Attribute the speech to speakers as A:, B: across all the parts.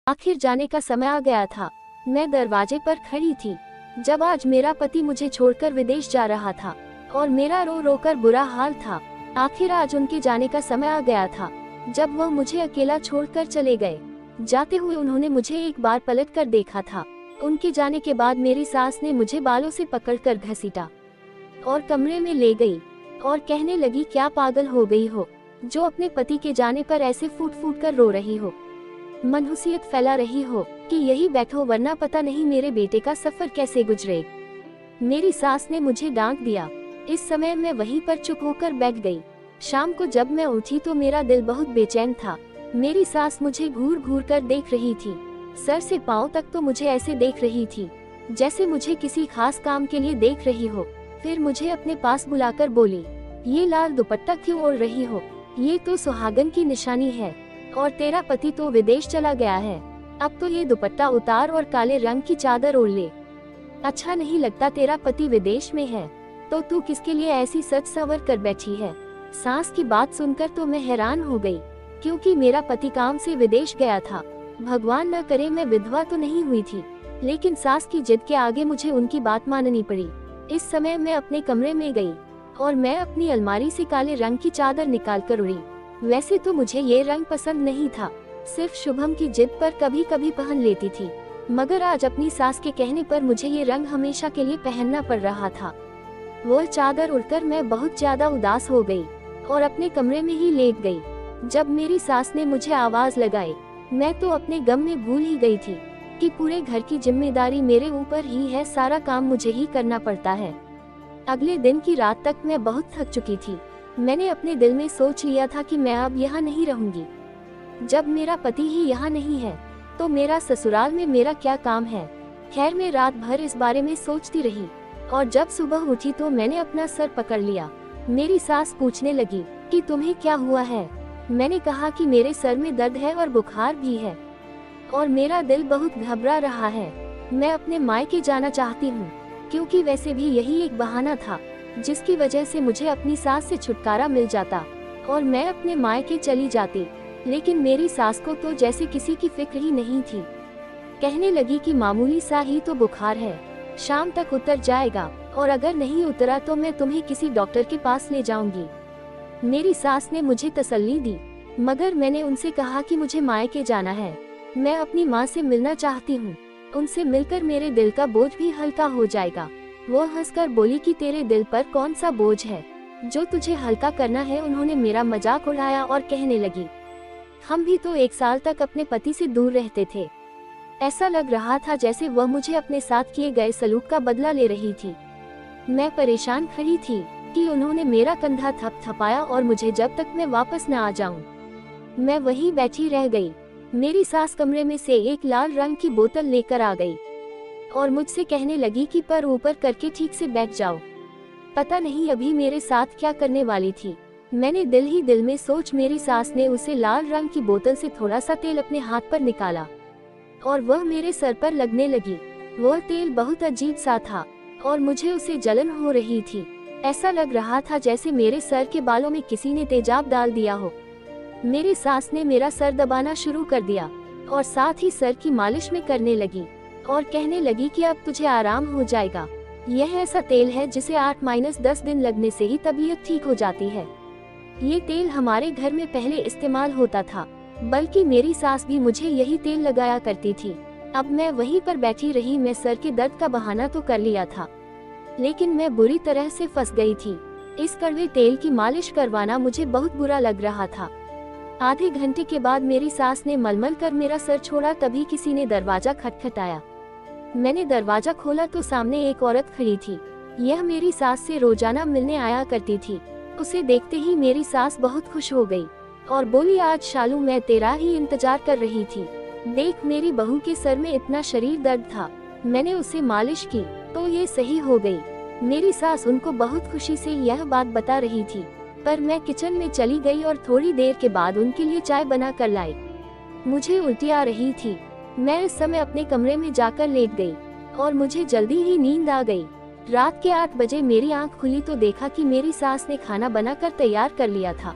A: आखिर जाने का समय आ गया था। मैं दरवाजे पर खड़ी थी जब आज मेरा पति मुझे छोड़कर विदेश जा रहा था और मेरा रो रो कर बुरा हाल था। आखिर आज उनके जाने का समय आ गया था जब वह मुझे अकेला छोड़कर चले गए। जाते हुए उन्होंने मुझे एक बार पलट कर देखा था। उनके जाने के बाद मेरी सास ने मुझे बालों से पकड़कर घसीटा और कमरे में ले गई और कहने लगी, क्या पागल हो गई हो जो अपने पति के जाने पर ऐसे फूट फूट कर रो रही हो, मनहूसियत फैला रही हो कि यही बैठो वरना पता नहीं मेरे बेटे का सफर कैसे गुजरे। मेरी सास ने मुझे डांट दिया। इस समय मैं वहीं पर चुप होकर बैठ गई। शाम को जब मैं उठी तो मेरा दिल बहुत बेचैन था। मेरी सास मुझे घूर घूर कर देख रही थी। सर से पांव तक तो मुझे ऐसे देख रही थी जैसे मुझे किसी खास काम के लिए देख रही हो। फिर मुझे अपने पास बुलाकर बोली, ये लाल दुपट्टा क्यों ओढ़ रही हो? ये तो सुहागन की निशानी है और तेरा पति तो विदेश चला गया है। अब तो ये दुपट्टा उतार और काले रंग की चादर ओढ़ ले। अच्छा नहीं लगता तेरा पति विदेश में है तो तू किसके लिए ऐसी सज संवर कर बैठी है? सास की बात सुनकर तो मैं हैरान हो गई, क्योंकि मेरा पति काम से विदेश गया था। भगवान न करे मैं विधवा तो नहीं हुई थी, लेकिन सास की जिद के आगे मुझे उनकी बात माननी पड़ी। इस समय मैं अपने कमरे में गई और मैं अपनी अलमारी से काले रंग की चादर निकाल कर उड़ी। वैसे तो मुझे ये रंग पसंद नहीं था, सिर्फ शुभम की जिद पर कभी कभी पहन लेती थी, मगर आज अपनी सास के कहने पर मुझे ये रंग हमेशा के लिए पहनना पड़ रहा था। वो चादर उड़कर मैं बहुत ज्यादा उदास हो गई और अपने कमरे में ही लेट गई। जब मेरी सास ने मुझे आवाज लगाई, मैं तो अपने गम में भूल ही गई थी कि पूरे घर की जिम्मेदारी मेरे ऊपर ही है, सारा काम मुझे ही करना पड़ता है। अगले दिन की रात तक मैं बहुत थक चुकी थी। मैंने अपने दिल में सोच लिया था कि मैं अब यहाँ नहीं रहूंगी। जब मेरा पति ही यहाँ नहीं है तो मेरा ससुराल में मेरा क्या काम है। खैर मैं रात भर इस बारे में सोचती रही और जब सुबह उठी तो मैंने अपना सर पकड़ लिया। मेरी सास पूछने लगी कि तुम्हें क्या हुआ है? मैंने कहा कि मेरे सर में दर्द है और बुखार भी है और मेरा दिल बहुत घबरा रहा है। मैं अपने मायके जाना चाहती हूँ, क्योंकि वैसे भी यही एक बहाना था जिसकी वजह से मुझे अपनी सास से छुटकारा मिल जाता और मैं अपने मायके चली जाती। लेकिन मेरी सास को तो जैसे किसी की फिक्र ही नहीं थी। कहने लगी कि मामूली सा ही तो बुखार है, शाम तक उतर जाएगा और अगर नहीं उतरा तो मैं तुम्हें किसी डॉक्टर के पास ले जाऊंगी। मेरी सास ने मुझे तसल्ली दी, मगर मैंने उनसे कहा कि मुझे मायके जाना है। मैं अपनी माँ से मिलना चाहती हूँ, उनसे मिलकर मेरे दिल का बोझ भी हल्का हो जाएगा। वो हंसकर बोली कि तेरे दिल पर कौन सा बोझ है जो तुझे हल्का करना है। उन्होंने मेरा मजाक उड़ाया और कहने लगी, हम भी तो 1 साल तक अपने पति से दूर रहते थे। ऐसा लग रहा था जैसे वह मुझे अपने साथ किए गए सलूक का बदला ले रही थी। मैं परेशान खड़ी थी कि उन्होंने मेरा कंधा थपथपाया और मुझे जब तक मैं वापस न आ जाऊं, मैं वहीं बैठी रह गई। मेरी सास कमरे में से एक लाल रंग की बोतल लेकर आ गई और मुझसे कहने लगी कि पर ऊपर करके ठीक से बैठ जाओ। पता नहीं अभी मेरे साथ क्या करने वाली थी। मैंने दिल ही दिल में सोच मेरी सास ने उसे लाल रंग की बोतल से थोड़ा सा तेल अपने हाथ पर निकाला और वह मेरे सर पर लगने लगी। वह तेल बहुत अजीब सा था और मुझे उसे जलन हो रही थी। ऐसा लग रहा था जैसे मेरे सर के बालों में किसी ने तेजाब डाल दिया हो। मेरी सास ने मेरा सर दबाना शुरू कर दिया और साथ ही सर की मालिश में करने लगी और कहने लगी कि अब तुझे आराम हो जाएगा। यह ऐसा तेल है जिसे 8-10 दिन लगने से ही तबीयत ठीक हो जाती है। ये तेल हमारे घर में पहले इस्तेमाल होता था, बल्कि मेरी सास भी मुझे यही तेल लगाया करती थी। अब मैं वहीं पर बैठी रही। मैं सर के दर्द का बहाना तो कर लिया था, लेकिन मैं बुरी तरह से फंस गई थी। इस कड़वे तेल की मालिश करवाना मुझे बहुत बुरा लग रहा था। आधे घंटे के बाद मेरी सास ने मलमल कर मेरा सर छोड़ा। तभी किसी ने दरवाजा खटखटाया। मैंने दरवाजा खोला तो सामने एक औरत खड़ी थी। यह मेरी सास से रोजाना मिलने आया करती थी। उसे देखते ही मेरी सास बहुत खुश हो गई और बोली, आज शालू मैं तेरा ही इंतजार कर रही थी। देख मेरी बहू के सर में इतना शरीर दर्द था, मैंने उसे मालिश की तो ये सही हो गई। मेरी सास उनको बहुत खुशी से यह बात बता रही थी, पर मैं किचन में चली गई और थोड़ी देर के बाद उनके लिए चाय बना कर लाई। मुझे उल्टी आ रही थी। मैं इस समय अपने कमरे में जाकर लेट गई और मुझे जल्दी ही नींद आ गई। रात के 8 बजे मेरी आंख खुली तो देखा कि मेरी सास ने खाना बनाकर तैयार कर लिया था।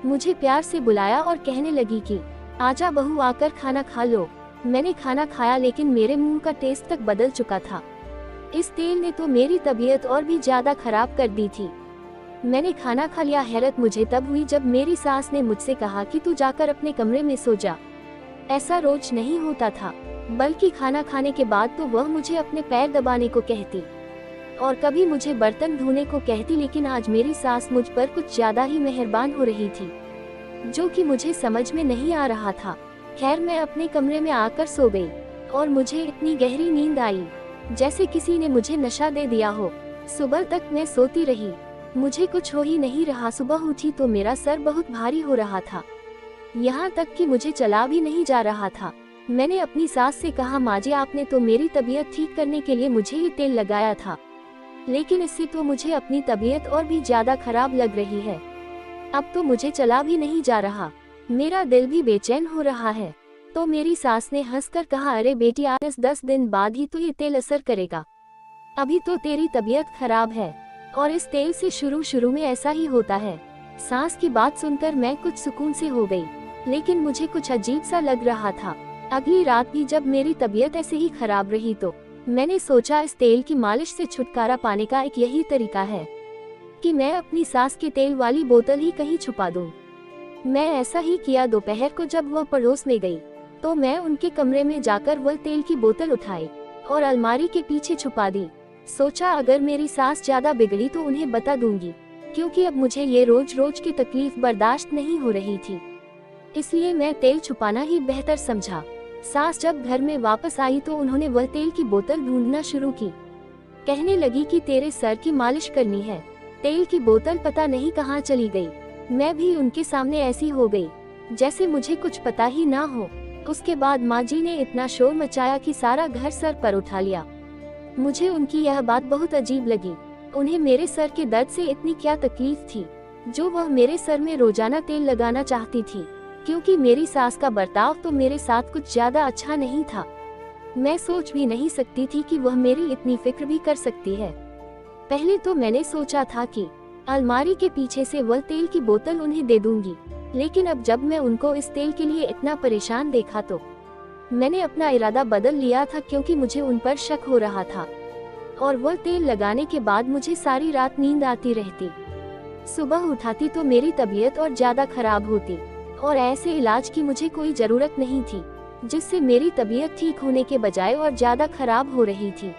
A: मुझे प्यार से बुलाया और कहने लगी कि आजा बहू, आकर खाना खा लो। मैंने खाना खाया लेकिन मेरे मुंह का टेस्ट तक बदल चुका था। इस तेल ने तो मेरी तबीयत और भी ज्यादा खराब कर दी थी। मैंने खाना खा लिया। हैरत मुझे तब हुई जब मेरी सास ने मुझसे कहा कि तू जाकर अपने कमरे में सो जा। ऐसा रोज नहीं होता था, बल्कि खाना खाने के बाद तो वह मुझे अपने पैर दबाने को कहती और कभी मुझे बर्तन धोने को कहती। लेकिन आज मेरी सास मुझ पर कुछ ज्यादा ही मेहरबान हो रही थी, जो कि मुझे समझ में नहीं आ रहा था। खैर, मैं अपने कमरे में आकर सो गई और मुझे इतनी गहरी नींद आई जैसे किसी ने मुझे नशा दे दिया हो। सुबह तक मैं सोती रही, मुझे कुछ हो ही नहीं रहा। सुबह उठी तो मेरा सर बहुत भारी हो रहा था, यहाँ तक कि मुझे चला भी नहीं जा रहा था। मैंने अपनी सास से कहा, माँ जी, आपने तो मेरी तबीयत ठीक करने के लिए मुझे ये तेल लगाया था, लेकिन इससे तो मुझे अपनी तबीयत और भी ज्यादा खराब लग रही है। अब तो मुझे चला भी नहीं जा रहा, मेरा दिल भी बेचैन हो रहा है। तो मेरी सास ने हंसकर कहा, अरे बेटी, आज 10 दिन बाद ही तो ये तेल असर करेगा, अभी तो तेरी तबीयत खराब है और इस तेल से शुरू में ऐसा ही होता है। सास की बात सुनकर मैं कुछ सुकून से हो गई, लेकिन मुझे कुछ अजीब सा लग रहा था। अगली रात भी जब मेरी तबीयत ऐसे ही खराब रही तो मैंने सोचा इस तेल की मालिश से छुटकारा पाने का एक यही तरीका है कि मैं अपनी सास के तेल वाली बोतल ही कहीं छुपा दूं। मैं ऐसा ही किया। दोपहर को जब वह पड़ोस में गई तो मैं उनके कमरे में जाकर वह तेल की बोतल उठाई और अलमारी के पीछे छुपा दी। सोचा अगर मेरी सास ज्यादा बिगड़ी तो उन्हें बता दूंगी, क्योंकि अब मुझे ये रोज रोज की तकलीफ बर्दाश्त नहीं हो रही थी, इसलिए मैं तेल छुपाना ही बेहतर समझा। सास जब घर में वापस आई तो उन्होंने वह तेल की बोतल ढूंढना शुरू की। कहने लगी कि तेरे सर की मालिश करनी है। तेल की बोतल पता नहीं कहाँ चली गई। मैं भी उनके सामने ऐसी हो गई जैसे मुझे कुछ पता ही ना हो। उसके बाद माँ जी ने इतना शोर मचाया कि सारा घर सर पर उठा लिया। मुझे उनकी यह बात बहुत अजीब लगी। उन्हें मेरे सर के दर्द से इतनी क्या तकलीफ थी जो वह मेरे सर में रोजाना तेल लगाना चाहती थी, क्योंकि मेरी सास का बर्ताव तो मेरे साथ कुछ ज्यादा अच्छा नहीं था। मैं सोच भी नहीं सकती थी कि वह मेरी इतनी फिक्र भी कर सकती है। पहले तो मैंने सोचा था कि अलमारी के पीछे से वह तेल की बोतल उन्हें दे दूंगी, लेकिन अब जब मैं उनको इस तेल के लिए इतना परेशान देखा तो मैंने अपना इरादा बदल लिया था, क्योंकि मुझे उन पर शक हो रहा था और वह तेल लगाने के बाद मुझे सारी रात नींद आती रहती। सुबह उठाती तो मेरी तबीयत और ज्यादा खराब होती और ऐसे इलाज की मुझे कोई जरूरत नहीं थी, जिससे मेरी तबीयत ठीक होने के बजाय और ज्यादा खराब हो रही थी।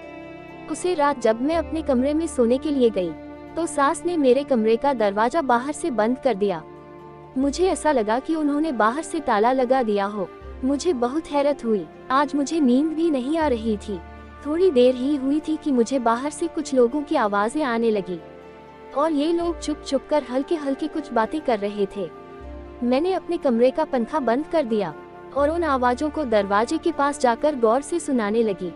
A: उसे रात जब मैं अपने कमरे में सोने के लिए गई तो सास ने मेरे कमरे का दरवाजा बाहर से बंद कर दिया। मुझे ऐसा लगा कि उन्होंने बाहर से ताला लगा दिया हो। मुझे बहुत हैरत हुई। आज मुझे नींद भी नहीं आ रही थी। थोड़ी देर ही हुई थी कि मुझे बाहर से कुछ लोगों की आवाजें आने लगी और ये लोग चुप चुप कर हल्के हल्के कुछ बातें कर रहे थे। मैंने अपने कमरे का पंखा बंद कर दिया और उन आवाजों को दरवाजे के पास जाकर गौर से सुनाने लगी।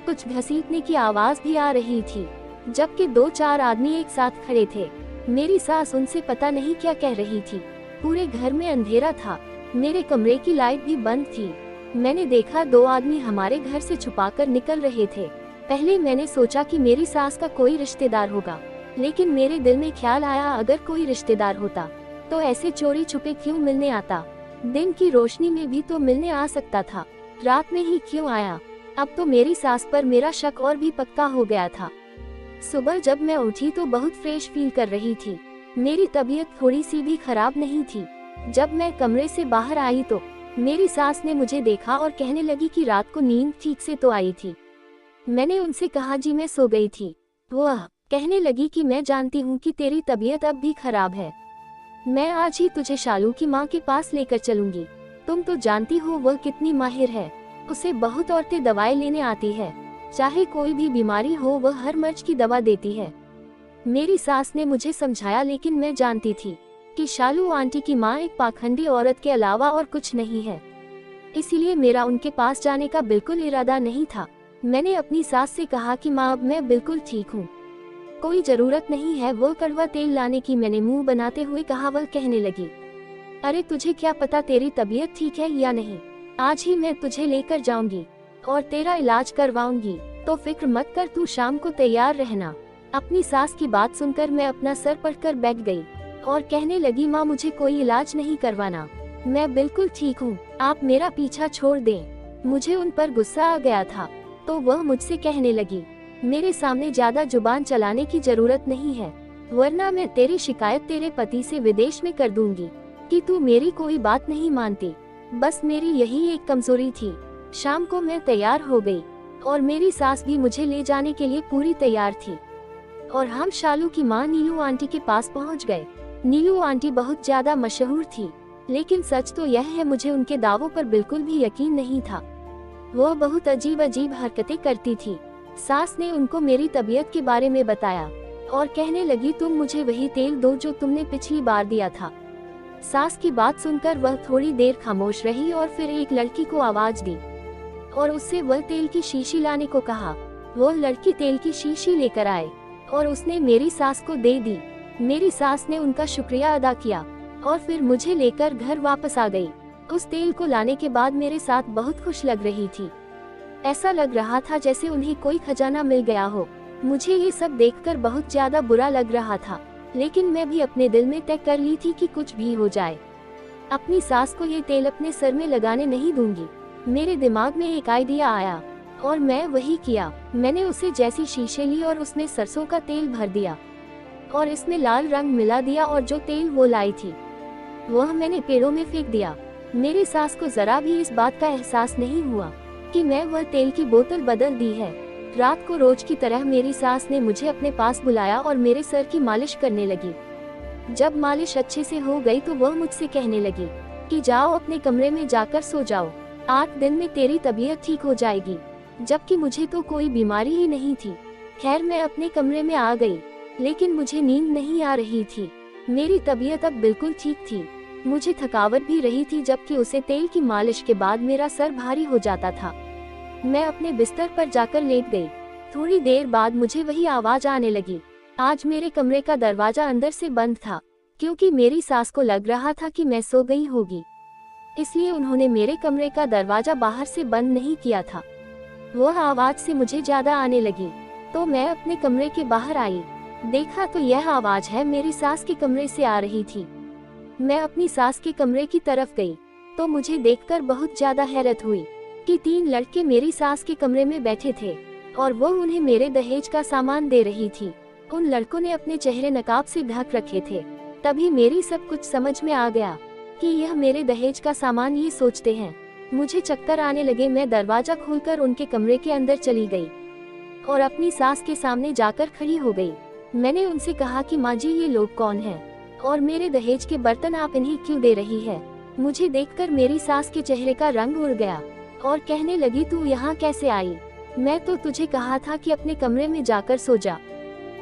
A: कुछ घसीटने की आवाज भी आ रही थी, जबकि 2-4 आदमी एक साथ खड़े थे। मेरी सास उनसे पता नहीं क्या कह रही थी। पूरे घर में अंधेरा था, मेरे कमरे की लाइट भी बंद थी। मैंने देखा 2 आदमी हमारे घर से छुपाकर निकल रहे थे। पहले मैंने सोचा कि मेरी सास का कोई रिश्तेदार होगा, लेकिन मेरे दिल में ख्याल आया अगर कोई रिश्तेदार होता तो ऐसे चोरी छुपे क्यों मिलने आता। दिन की रोशनी में भी तो मिलने आ सकता था, रात में ही क्यों आया। अब तो मेरी सास पर मेरा शक और भी पक्का हो गया था। सुबह जब मैं उठी तो बहुत फ्रेश फील कर रही थी। मेरी तबीयत थोड़ी सी भी खराब नहीं थी। जब मैं कमरे से बाहर आई तो मेरी सास ने मुझे देखा और कहने लगी कि रात को नींद ठीक से तो आई थी। मैंने उनसे कहा, जी मैं सो गई थी। वह कहने लगी कि मैं जानती हूँ कि तेरी तबीयत अब भी खराब है, मैं आज ही तुझे शालू की माँ के पास लेकर चलूंगी। तुम तो जानती हो वह कितनी माहिर है, उसे बहुत औरतें दवाएं लेने आती है, चाहे कोई भी बीमारी हो वह हर मर्ज की दवा देती है। मेरी सास ने मुझे समझाया, लेकिन मैं जानती थी कि शालू आंटी की माँ एक पाखंडी औरत के अलावा और कुछ नहीं है, इसीलिए मेरा उनके पास जाने का बिल्कुल इरादा नहीं था। मैंने अपनी सास से कहा कि माँ अब मैं बिल्कुल ठीक हूँ, कोई जरूरत नहीं है वो कड़वा तेल लाने की। मैंने मुंह बनाते हुए कहा। वह कहने लगी, अरे तुझे क्या पता तेरी तबीयत ठीक है या नहीं, आज ही मैं तुझे लेकर जाऊंगी और तेरा इलाज करवाऊंगी, तो फिक्र मत कर, तू शाम को तैयार रहना। अपनी सास की बात सुनकर मैं अपना सर पकड़कर बैठ गई और कहने लगी, माँ मुझे कोई इलाज नहीं करवाना, मैं बिल्कुल ठीक हूँ, आप मेरा पीछा छोड़ दें। मुझे उन पर गुस्सा आ गया था, तो वह मुझसे कहने लगी, मेरे सामने ज्यादा जुबान चलाने की जरूरत नहीं है, वरना मैं तेरी शिकायत तेरे पति से विदेश में कर दूंगी कि तू मेरी कोई बात नहीं मानती। बस मेरी यही एक कमजोरी थी। शाम को मैं तैयार हो गई और मेरी सास भी मुझे ले जाने के लिए पूरी तैयार थी और हम शालू की माँ नीलू आंटी के पास पहुँच गए। नीलू आंटी बहुत ज्यादा मशहूर थी, लेकिन सच तो यह है मुझे उनके दावों पर बिल्कुल भी यकीन नहीं था। वह बहुत अजीब अजीब हरकतें करती थी। सास ने उनको मेरी तबीयत के बारे में बताया और कहने लगी, तुम मुझे वही तेल दो जो तुमने पिछली बार दिया था। सास की बात सुनकर वह थोड़ी देर खामोश रही और फिर एक लड़की को आवाज दी और उससे वह तेल की शीशी लाने को कहा। वह लड़की तेल की शीशी लेकर आए और उसने मेरी सास को दे दी। मेरी सास ने उनका शुक्रिया अदा किया और फिर मुझे लेकर घर वापस आ गई। उस तेल को लाने के बाद मेरे साथ बहुत खुश लग रही थी। ऐसा लग रहा था जैसे उन्हें कोई खजाना मिल गया हो। मुझे ये सब देखकर बहुत ज्यादा बुरा लग रहा था, लेकिन मैं भी अपने दिल में तय कर ली थी कि कुछ भी हो जाए, अपनी सास को ये तेल अपने सर में लगाने नहीं दूंगी। मेरे दिमाग में एक आइडिया आया और मैं वही किया। मैंने उसे जैसी शीशे ली और उसमें सरसों का तेल भर दिया और इसमें लाल रंग मिला दिया और जो तेल वो लाई थी वह मैंने पेड़ों में फेंक दिया। मेरी सास को जरा भी इस बात का एहसास नहीं हुआ कि मैं वह तेल की बोतल बदल दी है। रात को रोज की तरह मेरी सास ने मुझे अपने पास बुलाया और मेरे सर की मालिश करने लगी। जब मालिश अच्छे से हो गई तो वह मुझसे कहने लगी कि जाओ अपने कमरे में जाकर सो जाओ, 8 दिन में तेरी तबीयत ठीक हो जाएगी। जबकि मुझे तो कोई बीमारी ही नहीं थी। खैर मैं अपने कमरे में आ गई, लेकिन मुझे नींद नहीं आ रही थी। मेरी तबीयत अब बिल्कुल ठीक थी। मुझे थकावट भी रही थी, जबकि उसे तेल की मालिश के बाद मेरा सर भारी हो जाता था। मैं अपने बिस्तर पर जाकर लेट गई। थोड़ी देर बाद मुझे वही आवाज आने लगी। आज मेरे कमरे का दरवाजा अंदर से बंद था, क्योंकि मेरी सास को लग रहा था कि मैं सो गई होगी, इसलिए उन्होंने मेरे कमरे का दरवाजा बाहर से बंद नहीं किया था। वह आवाज से मुझे ज्यादा आने लगी, तो मैं अपने कमरे के बाहर आई। देखा तो यह आवाज है मेरी सास के कमरे से आ रही थी। मैं अपनी सास के कमरे की तरफ गई तो मुझे देखकर बहुत ज्यादा हैरत हुई कि 3 लड़के मेरी सास के कमरे में बैठे थे और वो उन्हें मेरे दहेज का सामान दे रही थी। उन लड़कों ने अपने चेहरे नकाब से ढक रखे थे। तभी मेरी सब कुछ समझ में आ गया कि यह मेरे दहेज का सामान ये सोचते हैं। मुझे चक्कर आने लगे। मैं दरवाजा खोलकर उनके कमरे के अंदर चली गई और अपनी सास के सामने जाकर खड़ी हो गई। मैंने उनसे कहा कि माँ जी, ये लोग कौन हैं और मेरे दहेज के बर्तन आप इन्हें क्यों दे रही है। मुझे देखकर मेरी सास के चेहरे का रंग उड़ गया और कहने लगी, तू यहाँ कैसे आई? मैं तो तुझे कहा था कि अपने कमरे में जाकर सो जा।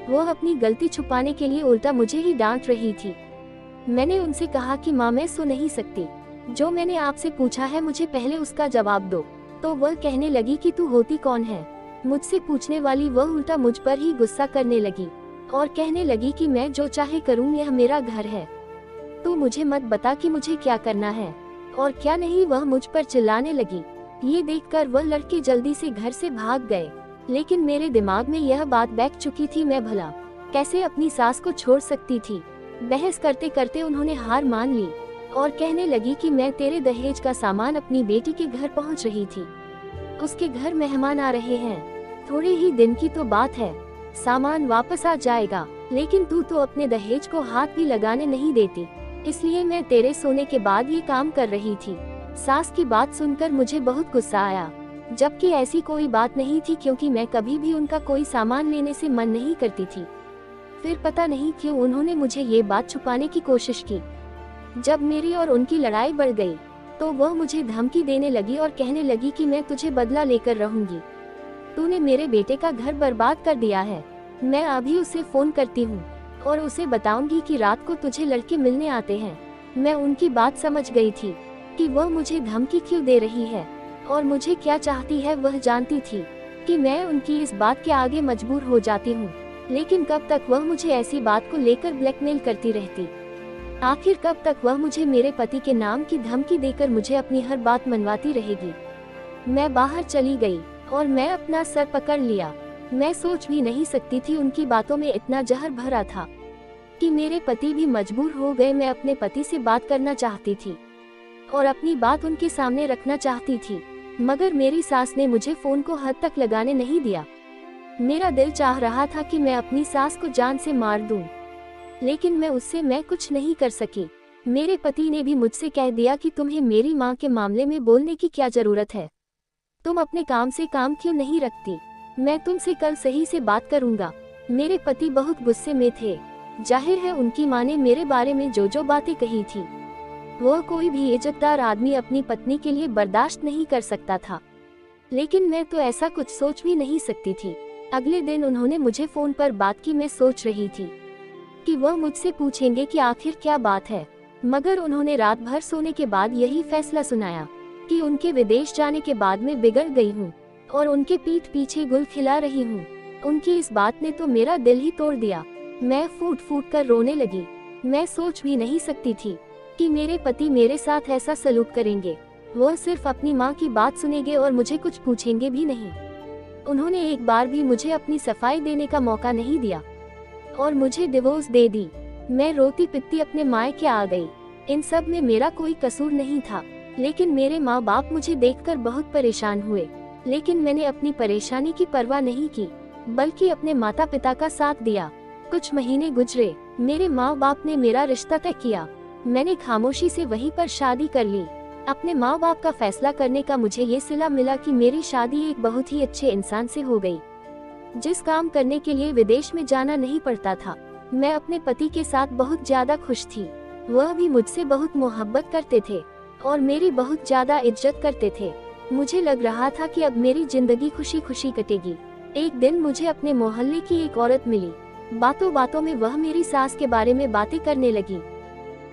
A: वो अपनी गलती छुपाने के लिए उल्टा मुझे ही डांट रही थी। मैंने उनसे कहा कि माँ, मैं सो नहीं सकती। जो मैंने आपसे पूछा है मुझे पहले उसका जवाब दो। तो वह कहने लगी कि तू होती कौन है? मुझसे पूछने वाली वह उल्टा मुझ पर ही गुस्सा करने लगी और कहने लगी कि मैं जो चाहे करूं, यह मेरा घर है। तू मुझे मत बता कि मुझे क्या करना है और क्या नहीं। वह मुझ पर चिल्लाने लगी। ये देखकर वह लड़के जल्दी से घर से भाग गए, लेकिन मेरे दिमाग में यह बात बैठ चुकी थी, मैं भला कैसे अपनी सास को छोड़ सकती थी। बहस करते करते उन्होंने हार मान ली और कहने लगी कि मैं तेरे दहेज का सामान अपनी बेटी के घर पहुंच रही थी। उसके घर मेहमान आ रहे हैं, थोड़े ही दिन की तो बात है, सामान वापस आ जाएगा। लेकिन तू तो अपने दहेज को हाथ भी लगाने नहीं देती, इसलिए मैं तेरे सोने के बाद ये काम कर रही थी। सास की बात सुनकर मुझे बहुत गुस्सा आया, जबकि ऐसी कोई बात नहीं थी, क्योंकि मैं कभी भी उनका कोई सामान लेने से मन नहीं करती थी। फिर पता नहीं क्यों उन्होंने मुझे ये बात छुपाने की कोशिश की। जब मेरी और उनकी लड़ाई बढ़ गई तो वह मुझे धमकी देने लगी और कहने लगी कि मैं तुझे बदला लेकर रहूंगी। तूने मेरे बेटे का घर बर्बाद कर दिया है। मैं अभी उसे फोन करती हूँ और उसे बताऊंगी कि रात को तुझे लड़के मिलने आते हैं। मैं उनकी बात समझ गई थी कि वह मुझे धमकी क्यों दे रही है और मुझे क्या चाहती है। वह जानती थी कि मैं उनकी इस बात के आगे मजबूर हो जाती हूँ, लेकिन कब तक वह मुझे ऐसी बात को लेकर ब्लैकमेल करती रहती। आखिर कब तक वह मुझे मेरे पति के नाम की धमकी देकर मुझे अपनी हर बात मनवाती रहेगी। मैं बाहर चली गई और मैं अपना सर पकड़ लिया। मैं सोच भी नहीं सकती थी, उनकी बातों में इतना जहर भरा था कि मेरे पति भी मजबूर हो गए। मैं अपने पति से बात करना चाहती थी और अपनी बात उनके सामने रखना चाहती थी, मगर मेरी सास ने मुझे फोन को हद तक लगाने नहीं दिया। मेरा दिल चाह रहा था कि मैं अपनी सास को जान से मार दूं, लेकिन मैं कुछ नहीं कर सकी। मेरे पति ने भी मुझसे कह दिया कि तुम्हें मेरी माँ के मामले में बोलने की क्या जरूरत है, तुम अपने काम से काम क्यों नहीं रखती, मैं तुमसे कल सही से बात करूंगा। मेरे पति बहुत गुस्से में थे। जाहिर है उनकी माँ ने मेरे बारे में जो जो बातें कही थी वह कोई भी इज्जतदार आदमी अपनी पत्नी के लिए बर्दाश्त नहीं कर सकता था, लेकिन मैं तो ऐसा कुछ सोच भी नहीं सकती थी। अगले दिन उन्होंने मुझे फोन पर बात की। मैं सोच रही थी कि वह मुझसे पूछेंगे कि आखिर क्या बात है, मगर उन्होंने रात भर सोने के बाद यही फैसला सुनाया कि उनके विदेश जाने के बाद मैं बिगड़ गई हूँ और उनके पीठ पीछे गुल खिला रही हूँ। उनकी इस बात ने तो मेरा दिल ही तोड़ दिया। मैं फूट फूट कर रोने लगी। मैं सोच भी नहीं सकती थी कि मेरे पति मेरे साथ ऐसा सलूक करेंगे। वह सिर्फ अपनी माँ की बात सुनेंगे और मुझे कुछ पूछेंगे भी नहीं। उन्होंने एक बार भी मुझे अपनी सफाई देने का मौका नहीं दिया और मुझे डिवोर्स दे दी। मैं रोती पिटती अपने मायके आ गई। इन सब में मेरा कोई कसूर नहीं था, लेकिन मेरे माँ बाप मुझे देखकर बहुत परेशान हुए। लेकिन मैंने अपनी परेशानी की परवाह नहीं की, बल्कि अपने माता पिता का साथ दिया। कुछ महीने गुजरे, मेरे माँ बाप ने मेरा रिश्ता तय किया। मैंने खामोशी से वहीं पर शादी कर ली। अपने माँ बाप का फैसला करने का मुझे ये सिला मिला कि मेरी शादी एक बहुत ही अच्छे इंसान से हो गई, जिस काम करने के लिए विदेश में जाना नहीं पड़ता था। मैं अपने पति के साथ बहुत ज्यादा खुश थी। वह भी मुझसे बहुत मोहब्बत करते थे और मेरी बहुत ज्यादा इज्जत करते थे। मुझे लग रहा था कि अब मेरी जिंदगी खुशी खुशी कटेगी। एक दिन मुझे अपने मोहल्ले की एक औरत मिली। बातों बातों में वह मेरी सास के बारे में बातें करने लगी।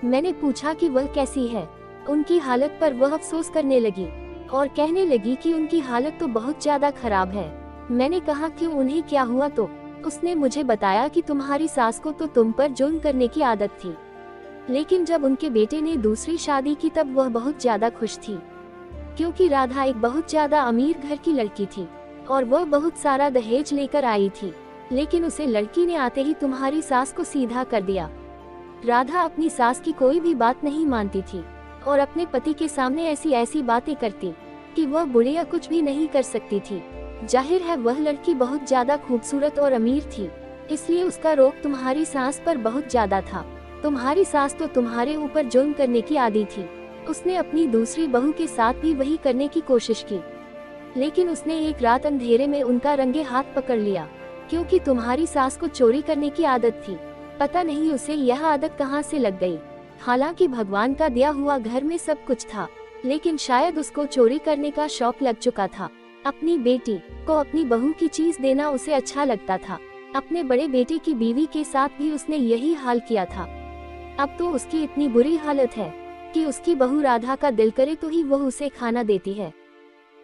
A: मैंने पूछा कि वह कैसी है। उनकी हालत पर वह अफसोस करने लगी और कहने लगी कि उनकी हालत तो बहुत ज्यादा खराब है। मैंने कहा कि उन्हें क्या हुआ, तो उसने मुझे बताया कि तुम्हारी सास को तो तुम पर जुल्म करने की आदत थी, लेकिन जब उनके बेटे ने दूसरी शादी की तब वह बहुत ज्यादा खुश थी, क्योंकि राधा एक बहुत ज्यादा अमीर घर की लड़की थी और वह बहुत सारा दहेज लेकर आई थी। लेकिन उसे लड़की ने आते ही तुम्हारी सास को सीधा कर दिया। राधा अपनी सास की कोई भी बात नहीं मानती थी और अपने पति के सामने ऐसी ऐसी बातें करती कि वह बुढ़िया कुछ भी नहीं कर सकती थी। जाहिर है वह लड़की बहुत ज्यादा खूबसूरत और अमीर थी, इसलिए उसका रोक तुम्हारी सास पर बहुत ज्यादा था। तुम्हारी सास तो तुम्हारे ऊपर जुल्म करने की आदी थी। उसने अपनी दूसरी बहू के साथ भी वही करने की कोशिश की, लेकिन उसने एक रात अंधेरे में उनका रंगे हाथ पकड़ लिया, क्योंकि तुम्हारी सास को चोरी करने की आदत थी। पता नहीं उसे यह आदत कहाँ से लग गई। हालांकि भगवान का दिया हुआ घर में सब कुछ था, लेकिन शायद उसको चोरी करने का शौक लग चुका था। अपनी बेटी को अपनी बहू की चीज देना उसे अच्छा लगता था। अपने बड़े बेटे की बीवी के साथ भी उसने यही हाल किया था। अब तो उसकी इतनी बुरी हालत है कि उसकी बहू राधा का दिल करे तो ही वह उसे खाना देती है,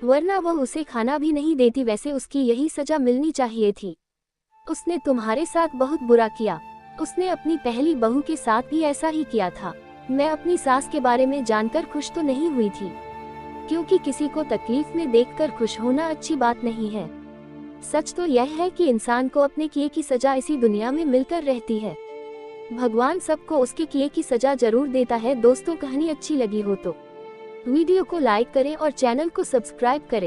A: वरना वह उसे खाना भी नहीं देती। वैसे उसकी यही सजा मिलनी चाहिए थी। उसने तुम्हारे साथ बहुत बुरा किया। उसने अपनी पहली बहू के साथ भी ऐसा ही किया था। मैं अपनी सास के बारे में जानकर खुश तो नहीं हुई थी, क्योंकि किसी को तकलीफ में देखकर खुश होना अच्छी बात नहीं है। सच तो यह है कि इंसान को अपने किए की सजा इसी दुनिया में मिलकर रहती है। भगवान सबको उसके किए की सजा जरूर देता है। दोस्तों, कहानी अच्छी लगी हो तो वीडियो को लाइक करें और चैनल को सब्सक्राइब करें।